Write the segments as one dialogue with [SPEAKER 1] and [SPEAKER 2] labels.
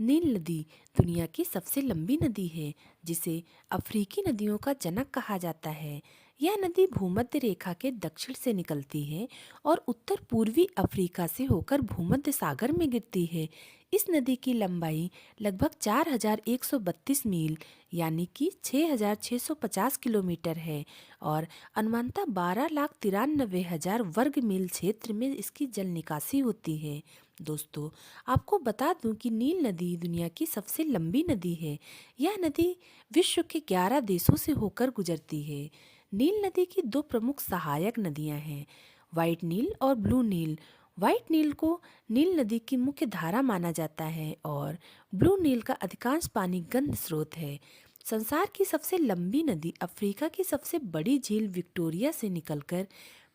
[SPEAKER 1] नील नदी दुनिया की सबसे लंबी नदी है, जिसे अफ्रीकी नदियों का जनक कहा जाता है। यह नदी भूमध्य रेखा के दक्षिण से निकलती है और उत्तर पूर्वी अफ्रीका से होकर भूमध्य सागर में गिरती है। इस नदी की लंबाई लगभग 4132 मील यानी कि 6650 किलोमीटर है और अनुमानतः 12,93,000 वर्ग मील क्षेत्र में इसकी जल निकासी होती है। दोस्तों, आपको बता दूं कि नील नदी दुनिया की सबसे लंबी नदी है। यह नदी विश्व के 11 देशों से होकर गुजरती है। नील नदी की दो प्रमुख सहायक नदियां हैं, व्हाइट नील और ब्लू नील। व्हाइट नील को नील नदी की मुख्य धारा माना जाता है और ब्लू नील का अधिकांश पानी गंध स्रोत है। संसार की सबसे लंबी नदी अफ्रीका की सबसे बड़ी झील विक्टोरिया से निकलकर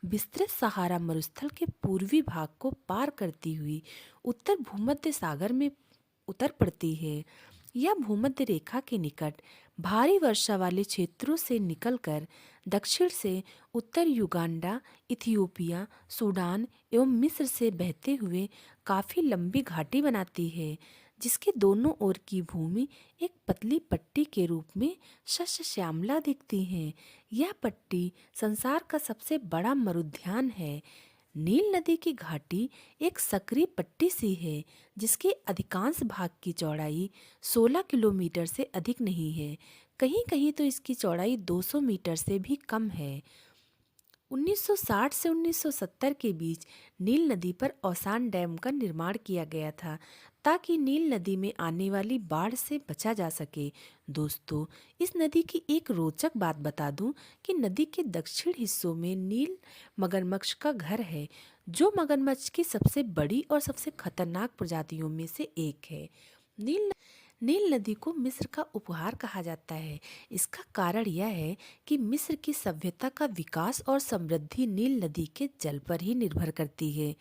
[SPEAKER 1] विस्तृत सहारा मरुस्थल के पूर्वी भाग को पार करती हुई उत्तर भूमध्य सागर में उतर पड़ती है। यह भूमध्य रेखा के निकट भारी वर्षा वाले क्षेत्रों से निकलकर दक्षिण से उत्तर युगांडा, इथियोपिया, सूडान एवं मिस्र से बहते हुए काफी लंबी घाटी बनाती है, जिसके दोनों ओर की भूमि एक पतली पट्टी के रूप में शस्य श्यामला दिखती है। यह पट्टी संसार का सबसे बड़ा मरुद्यान है। नील नदी की घाटी एक सक्रिय पट्टी सी है, जिसके अधिकांश भाग की चौड़ाई 16 किलोमीटर से अधिक नहीं है। कहीं कहीं तो इसकी चौड़ाई 200 मीटर से भी कम है। 1960 से 1970 के बीच नील नदी पर औसान डैम का निर्माण किया गया था, ताकि नील नदी में आने वाली बाढ़ से बचा जा सके। दोस्तों, इस नदी की एक रोचक बात बता दूं कि नदी के दक्षिण हिस्सों में नील मगरमच्छ का घर है, जो मगरमच्छ की सबसे बड़ी और सबसे खतरनाक प्रजातियों में से एक है। नील नील नदी को मिस्र का उपहार कहा जाता है। इसका कारण यह है कि मिस्र की सभ्यता का विकास और समृद्धि नील नदी के जल पर ही निर्भर करती है।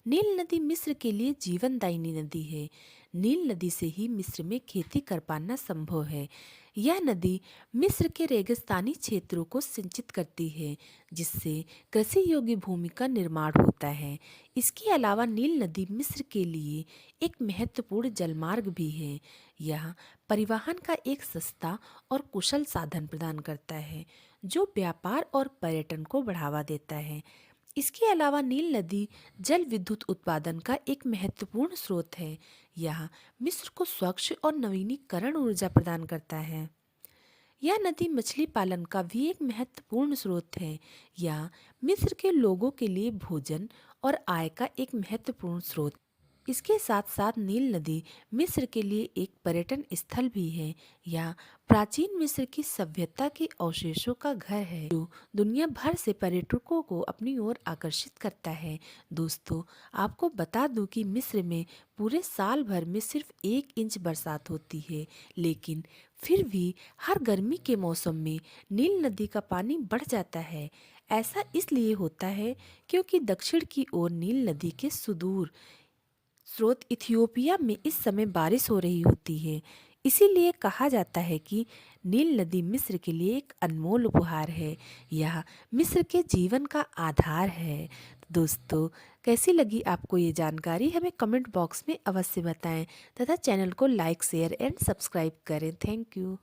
[SPEAKER 1] नील नदी मिस्र के लिए जीवनदायिनी नदी है। नील नदी से ही मिस्र में खेती कर पाना संभव है। यह नदी मिस्र के रेगिस्तानी क्षेत्रों को सिंचित करती है, जिससे कृषि योग्य भूमि का निर्माण होता है। इसके अलावा नील नदी मिस्र के लिए एक महत्वपूर्ण जलमार्ग भी है। यह परिवहन का एक सस्ता और कुशल साधन प्रदान करता है, जो व्यापार और पर्यटन को बढ़ावा देता है। इसके अलावा नील नदी जल विद्युत उत्पादन का एक महत्वपूर्ण स्रोत है। यह मिस्र को स्वच्छ और नवीनीकरण ऊर्जा प्रदान करता है। यह नदी मछली पालन का भी एक महत्वपूर्ण स्रोत है। यह मिस्र के लोगों के लिए भोजन और आय का एक महत्वपूर्ण स्रोत। इसके साथ साथ नील नदी मिस्र के लिए एक पर्यटन स्थल भी है। यह प्राचीन मिस्र की सभ्यता के अवशेषों का घर है, जो दुनिया भर से पर्यटकों को अपनी ओर आकर्षित करता है। दोस्तों, आपको बता दूं कि मिस्र में पूरे साल भर में सिर्फ 1 इंच बरसात होती है, लेकिन फिर भी हर गर्मी के मौसम में नील नदी का पानी बढ़ जाता है। ऐसा इसलिए होता है क्योंकि दक्षिण की ओर नील नदी के सुदूर स्रोत इथियोपिया में इस समय बारिश हो रही होती है। इसीलिए कहा जाता है कि नील नदी मिस्र के लिए एक अनमोल उपहार है। यह मिस्र के जीवन का आधार है। दोस्तों, कैसी लगी आपको ये जानकारी, हमें कमेंट बॉक्स में अवश्य बताएं तथा चैनल को लाइक, शेयर एंड सब्सक्राइब करें। Thank you.